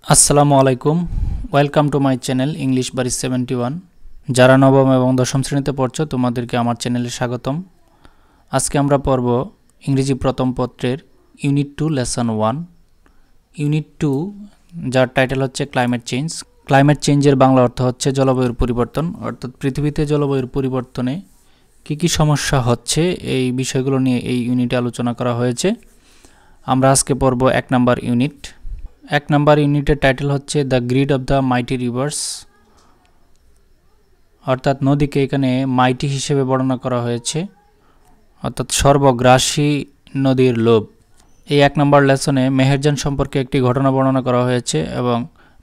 আসসালামু আলাইকুম, welcome to my channel English Bari 71। যারা নবম এবং দশম শ্রেণীতে পড়ছো তোমাদেরকে আমার চ্যানেলে স্বাগতম। আজকে আমরা পড়ব ইংরেজি প্রথম পত্রের ইউনিট 2 লেসন 1। ইউনিট 2 যার টাইটেল হচ্ছে ক্লাইমেট চেঞ্জ। ক্লাইমেট চেঞ্জের বাংলা অর্থ হচ্ছে জলবায়ুর পরিবর্তন, অর্থাৎ পৃথিবীতে জলবায়ুর পরিবর্তনে কী সমস্যা হচ্ছে এই বিষয়গুলো নিয়ে এই ইউনিটে আলোচনা করা হয়েছে। আমরা আজকে পড়ব 1 নম্বর ইউনিট। 1 নম্বর ইউনিটের টাইটেল হচ্ছে the grid of the mighty reverse, অর্থাৎ নদীকে এখানে মাইটি হিসেবে বর্ণনা করা হয়েছে, অর্থাৎ সর্বগ্রাসী নদীর লোভ। এই 1 নম্বর লেসনে মেহেরজান সম্পর্কে একটি ঘটনা বর্ণনা করা হয়েছে এবং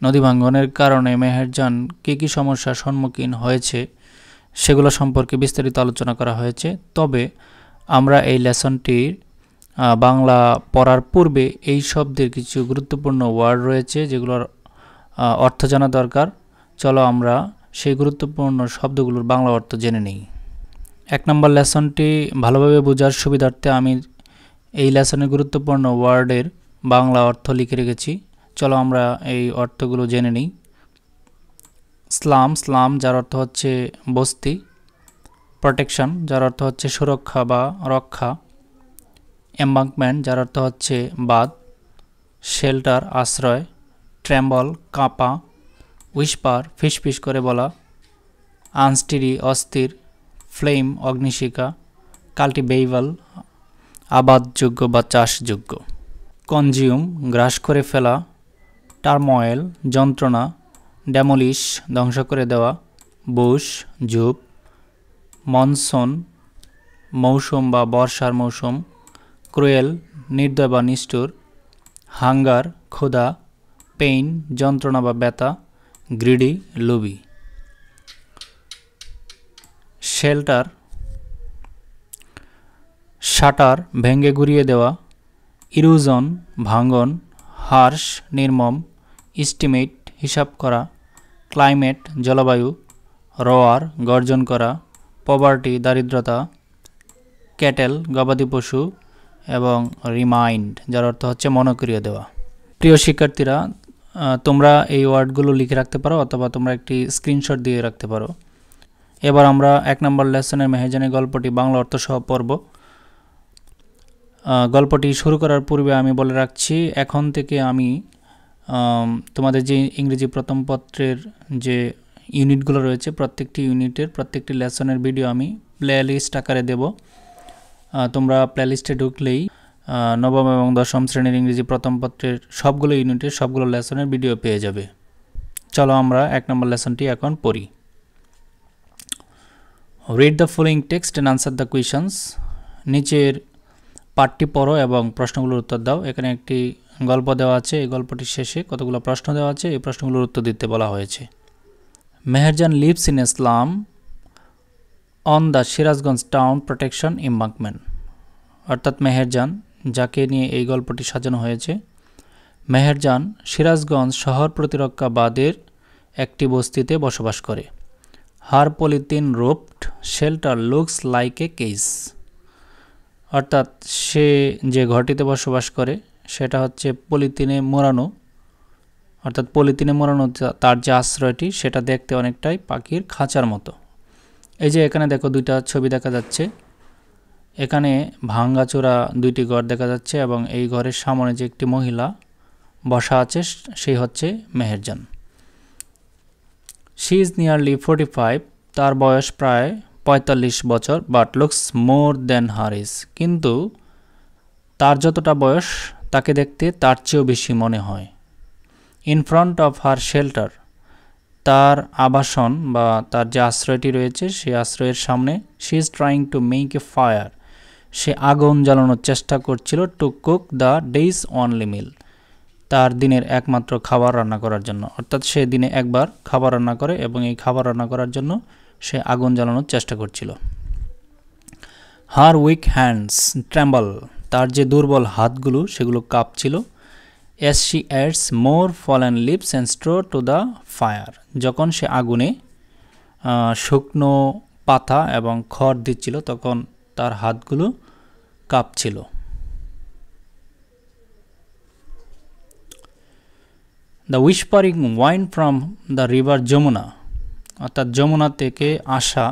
নদী ভাঙ্গনের কারণে মেহেরজান কী সমস্যার সম্মুখীন হয়েছে সেগুলো সম্পর্কে বিস্তারিত আলোচনা করা হয়েছে। তবে আমরা এই লেসনটির বাংলা পড়ার পূর্বে এই শব্দের কিছু গুরুত্বপূর্ণ ওয়ার্ড রয়েছে যেগুলোর অর্থ জানা দরকার। চলো আমরা সেই গুরুত্বপূর্ণ শব্দগুলোর বাংলা অর্থ জেনে নিই। 1 নম্বর লেসনটি ভালোভাবে বোঝার সুবিধার্থে আমি এই লেসনের গুরুত্বপূর্ণ ওয়ার্ডের বাংলা অর্থ লিখে রেখেছি। চলো আমরা এই অর্থগুলো জেনে নিই। স্লাম যার অর্থ হচ্ছে বস্তি। প্রোটেকশন যার অর্থ হচ্ছে সুরক্ষা বা রক্ষা। এম্বাঙ্কমেন্ট যার অর্থ হচ্ছে বাঁধ। শেল্টার আশ্রয়। ট্রেম্বল কাঁপা। উইসপার ফিসফিস করে বলা। আনস্টিডি অস্থির। ফ্লেম অগ্নিশিখা। কাল্টিভেবল আবাদযোগ্য বা চাষযোগ্য। কনজিউম গ্রাস করে ফেলা। টার্ময়েল যন্ত্রণা। ডেমোলিশ ধ্বংস করে দেওয়া। বুশ ঝোপ। মনসুন মৌসুম বা বর্ষার মৌসুম। ক্রুয়েল নির্দয় বা নিষ্ঠুর। হাঙ্গার ক্ষুধা। পেইন যন্ত্রণা বা ব্যথা। গ্রিডি লোভী। শেল্টার শাটার ভেঙে গুঁড়িয়ে দেওয়া। ইরোজন ভাঙন। হার্শ নির্মম। এস্টিমেট হিসাব করা। ক্লাইমেট জলবায়ু। রোয়ার গর্জন করা। পভার্টি দারিদ্রতা। ক্যাটেল গবাদি পশু এবং রিমাইন্ড যার অর্থ হচ্ছে মনে করিয়ে দেওয়া। প্রিয় শিক্ষার্থীরা, তোমরা এই ওয়ার্ডগুলো লিখে রাখতে পারো অথবা তোমরা একটি স্ক্রিনশট দিয়ে রাখতে পারো। এবার আমরা 1 নম্বর লেসনের মেহেরজানের গল্পটি বাংলা অর্থ সহ পড়ব। গল্পটি শুরু করার পূর্বে আমি বলে রাখছি, এখন থেকে আমি তোমাদের যে ইংরেজি প্রথম পত্রের যে ইউনিটগুলো রয়েছে প্রত্যেকটি ইউনিটের প্রত্যেকটি লেসনের ভিডিও আমি প্লেলিস্ট আকারে দেব। তোমরা প্লেলিস্টে ঢুকলেই নবম এবং দশম শ্রেণীর ইংরেজি প্রথম পত্রের সবগুলো ইউনিটের সবগুলো লেসনের ভিডিও পেয়ে যাবে। চলো আমরা 1 নম্বর লেসনটি এখন পড়ি। Read the following text and answer the questions. নিচের পাঠটি পড়ো এবং প্রশ্নগুলোর উত্তর দাও। এখানে একটি গল্প দেওয়া আছে, এই গল্পটির শেষে কতগুলো প্রশ্ন দেওয়া আছে, এই প্রশ্নগুলোর উত্তর দিতে বলা হয়েছে। Meherjan lives in a slum on the Sirajganj town protection embankment, অর্থাৎ মেহেরজান যাকে নিয়ে এই গল্পটি সাজানো হয়েছে, মেহেরজান সিরাজগঞ্জ শহর প্রতিরক্ষা বাঁধের একটি বস্তিতে বসবাস করে। Her polythene roped shelter looks like a cage, অর্থাৎ সে যে ঘরটিতে বসবাস করে সেটা হচ্ছে পলিথিনে মোড়ানো, অর্থাৎ পলিথিনে মোড়ানো তার যে আশ্রয়টি সেটা দেখতে অনেকটাই পাখির খাঁচার মতো। এই যে এখানে দেখো দুইটা ছবি দেখা যাচ্ছে, এখানে ভাঙ্গাচোরা দুইটি ঘর দেখা যাচ্ছে এবং এই ঘরের সামনে যে একটি মহিলা বসা আছে সেই হচ্ছে মেহেরজান। শি ইজ নিয়ারলি 45, তার বয়স প্রায় 45 বছর, but looks more than her age, কিন্তু তার যতটা বয়স তাকে দেখতে তার চেয়েও বেশি মনে হয়। In front of her shelter, তার আবাসন বা তার যে আশ্রয়টি রয়েছে সেই আশ্রয়ের সামনে, she is trying to make a fire, সে আগুন জ্বালানোর চেষ্টা করছিল, to cook the day's only meal, তার দিনের একমাত্র খাবার রান্না করার জন্য, অর্থাৎ সে দিনে একবার খাবার রান্না করে এবং এই খাবার রান্না করার জন্য সে আগুন জ্বালানোর চেষ্টা করছিল। হার উইক হ্যান্ডস ট্রেম্বল, তার যে দুর্বল হাতগুলো সেগুলো কাঁপছিল। As she adds more fallen leaves and straw to the fire, যখন সে আগুনে শুকনো পাতা এবং খড় দিচ্ছিল তখন তার হাতগুলো কাঁপছিল। The whispering whine from the river Jamuna, অর্থাৎ যমুনা থেকে আসা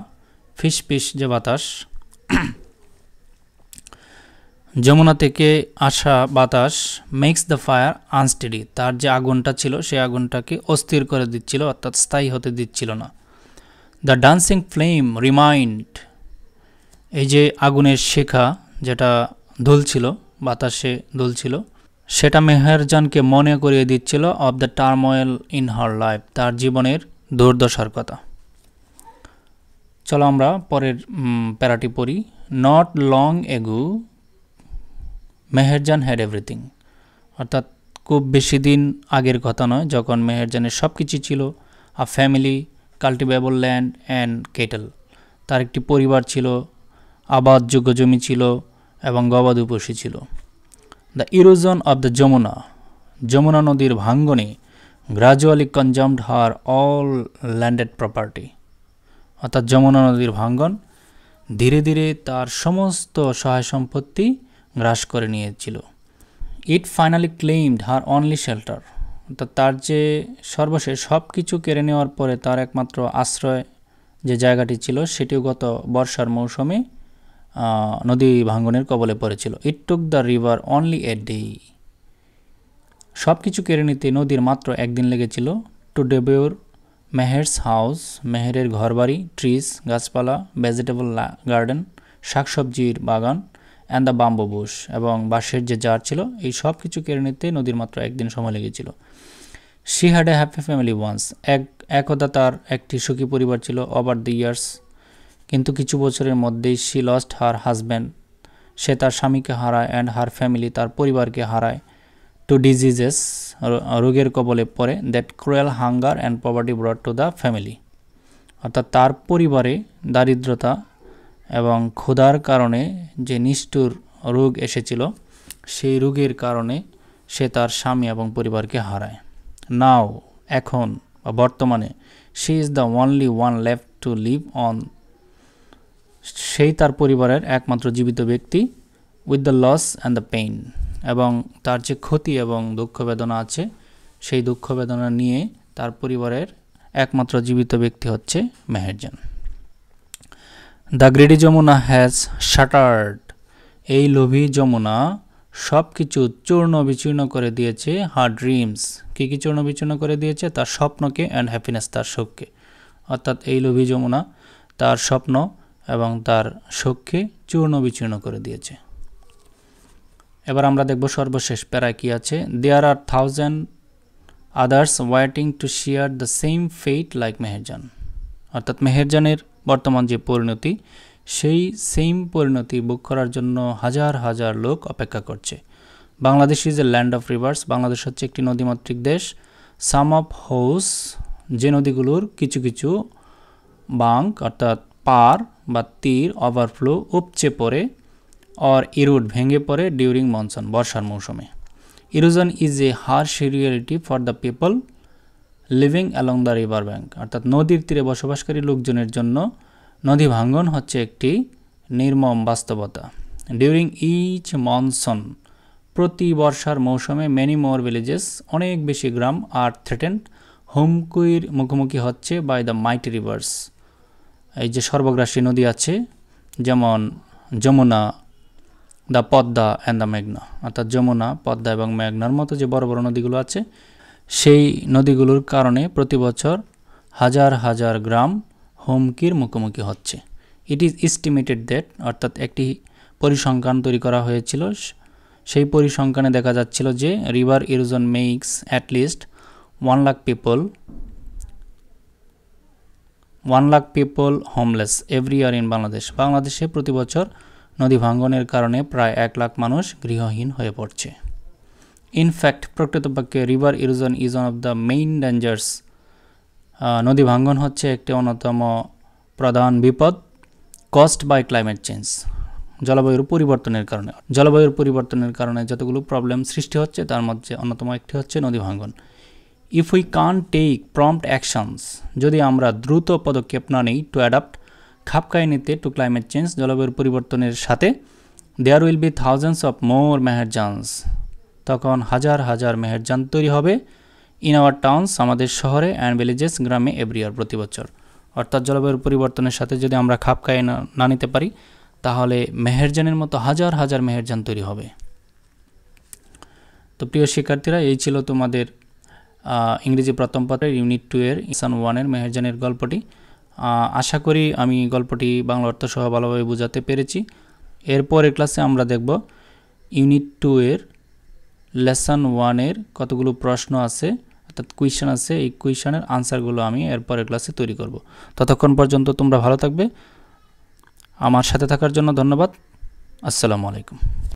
ফিসফিস যে বাতাস, যমুনা থেকে আসা বাতাস মেক্স দ্য ফায়ার আনস্টেডি, তার যে আগুনটা ছিল সেই আগুনটাকে অস্থির করে দিচ্ছিল, অর্থাৎ স্থায়ী হতে দিচ্ছিল না। দ্য ডান্সিং ফ্লেম রিমাইন্ড, এই যে আগুনের শিখা যেটা দুলছিল, বাতাসে দুলছিল, সেটা মেহেরজানকে মনে করিয়ে দিচ্ছিল of the turmoil in her life, তার জীবনের দুর্দশার কথা। চলো আমরা পরের প্যারাটি পড়ি। Not long ago Meherjaan had everything, অর্থাৎ খুব বেশি দিন আগের কথা নয়, যখন মেহেরজানের সব কিছু ছিল। A family, cultivable land and cattle, তার একটি পরিবার ছিল, আবাদযোগ্য জমি ছিল এবং গবাদি পশু ছিল। The erosion of the Jamuna, Jamuna নদীর ভাঙ্গনে gradually consumed her all landed property, অর্থাৎ যমুনা নদীর ভাঙ্গন ধীরে ধীরে তার সমস্ত সহায় সম্পত্তি গ্রাস করে নিয়েছিল। ইট ফাইনালি ক্লেইমড হার অনলি শেল্টার, অর্থাৎ তার যে সর্বশেষ সব কিছু কেড়ে নেওয়ার পরে তার একমাত্র আশ্রয় যে জায়গাটি ছিল সেটিও গত বর্ষার মৌসুমে নদী ভাঙ্গনের কবলে পড়েছিল। It took the river only a day, সব কিছু কেড়ে নিতে নদীর মাত্র একদিন লেগেছিল। টু ডেবিউর মেহেরস হাউস, মেহেরের ঘরবাড়ি, ট্রিজ গাছপালা, ভেজিটেবল গার্ডেন শাকসবজির বাগান, অ্যান্ড দ্য বাম্বু বুশ এবং বাঁশের যে জার ছিল, এই সব কিছু কেড়ে নিতে নদীর মাত্র একদিন সময় লেগেছিল। She had a happy family once, একদা তার একটি সুখী পরিবার ছিল। ওভার দ্য ইয়ার্স, কিন্তু কিছু বছরের মধ্যেই শি লস্ট হার হাজব্যান্ড, সে তার স্বামীকে হারায়, অ্যান্ড হার ফ্যামিলি, তার পরিবারকে হারায়। টু ডিজিজেস, রোগের কবলে পড়ে। That cruel hunger and poverty ব্রট to the family, অর্থাৎ তার পরিবারে দারিদ্রতা এবং ক্ষুধার কারণে যে নিষ্ঠুর রোগ এসেছিল, সেই রোগের কারণে সে তার স্বামী এবং পরিবারকে হারায়। নাও, এখন বা বর্তমানে, she is the only one left to live on, সেই তার পরিবারের একমাত্র জীবিত ব্যক্তি। With the loss and the pain, এবং তার যে ক্ষতি এবং দুঃখ বেদনা আছে, সেই দুঃখ বেদনা নিয়ে তার পরিবারের একমাত্র জীবিত ব্যক্তি হচ্ছে Meherjan. The greedy Jamuna has shattered, এই লোভী যমুনা সব কিছু চূর্ণ বিচূর্ণ করে দিয়েছে। হার ড্রিমস, কী কী চূর্ণ বিচূর্ণ করে দিয়েছে? তার স্বপ্নকে, অ্যান্ড হ্যাপিনেস, তার সুখকে, অর্থাৎ এই লোভী যমুনা তার স্বপ্ন এবং তার সুখকে চূর্ণ বিচূর্ণ করে দিয়েছে। এবার আমরা দেখব সর্বশেষ প্যারায় কী আছে। There are thousand others waiting to share the same fate like Meherjan, অর্থাৎ মেহেরজানের বর্তমান যে পরিণতি, সেই সেম পরিণতি ভোগ করার জন্য হাজার হাজার লোক অপেক্ষা করছে। Bangladesh is a land of rivers, Bangladesh হচ্ছে একটি নদীমাতৃক দেশ। সাম অফ হোস, যে নদীগুলোর কিছু কিছু বাঙ্ক অর্থাৎ পার বা তীর, ওভারফ্লো উপচে পড়ে, অর ইরুড ভেঙে পড়ে ডিউরিং মনসুন, বর্ষার মৌসুমে। Erosion is a harsh reality for the people living along the river bank, অর্থাৎ নদীর তীরে বসবাসকারী লোকজনের জন্য নদী ভাঙ্গন হচ্ছে একটি নির্মম বাস্তবতা। ডিউরিং ইচ মনসুন, প্রতি বর্ষার মৌসুমে মেনি মোর ভিলেজেস, অনেক বেশি গ্রাম আর থ্রেটেন্ড, হুমকির মুখোমুখি হচ্ছে বাই দ্য মাইটি রিভার্স, এই যে সর্বগ্রাসী নদী আছে, যেমন Jamuna, the Padma and the মেঘনা, অর্থাৎ যমুনা, পদ্মা এবং মেঘনার মতো যে বড় বড় নদীগুলো আছে, সেই নদীগুলোর কারণে প্রতি বছর হাজার হাজার গ্রাম হুমকির মুখোমুখি হচ্ছে। ইট ইজ এস্টিমেটেড দ্যাট, অর্থাৎ একটি পরিসংখ্যান তৈরি করা হয়েছিল, সেই পরিসংখ্যানে দেখা যাচ্ছিল যে river erosion makes at least 1 lakh people homeless every year in Bangladesh, বাংলাদেশে প্রতি বছর নদী ভাঙ্গনের কারণে প্রায় 1 লাখ মানুষ গৃহহীন হয়ে পড়ছে। ইনফ্যাক্ট, প্রকৃতপক্ষে river erosion is one of the main dangers, নদী ভাঙ্গন হচ্ছে একটি অন্যতম প্রধান বিপদ। কজড বাই ক্লাইমেট চেঞ্জ, জলবায়ুর পরিবর্তনের কারণে, জলবায়ুর পরিবর্তনের কারণে যতগুলো প্রবলেম সৃষ্টি হচ্ছে তার মধ্যে অন্যতম একটি হচ্ছে নদী ভাঙ্গন। If we can't take prompt actions, যদি আমরা দ্রুত পদক্ষেপ না নিই, টু অ্যাডাপ্ট, খাপ খাইয়ে নিতে, টু ক্লাইমেট চেঞ্জ, জলবায়ুর পরিবর্তনের সাথে, there will be thousands of more Meherjans, তখন হাজার হাজার মেহেরজান তৈরি হবে। ইন আওয়ার টাউনস, আমাদের শহরে, অ্যান্ড ভিলেজেস, গ্রামে, এভরি ইয়ার, প্রতি বছর। অর্থাৎ জলবায়ুর পরিবর্তনের সাথে যদি আমরা খাপ খাইয়ে না নিতে পারি, তাহলে মেহেরজানের মতো হাজার হাজার মেহেরজান তৈরি হবে। তো প্রিয় শিক্ষার্থীরা, এই ছিল তোমাদের ইংরেজি প্রথম পত্রের ইউনিট 2 এর লেসন 1 এর মেহেরজানের গল্পটি। আশা করি আমি গল্পটি বাংলা অর্থ সহ ভালোভাবে বোঝাতে পেরেছি। এরপরের ক্লাসে আমরা দেখব ইউনিট 2 এর লেসন 1 এর কতগুলো প্রশ্ন আছে, অর্থাৎ কুয়েশন আছে। এই কুয়েশনের আনসারগুলো আমি এরপরের ক্লাসে তৈরি করব। ততক্ষণ পর্যন্ত তোমরা ভালো থাকবে। আমার সাথে থাকার জন্য ধন্যবাদ। আসসালামু আলাইকুম।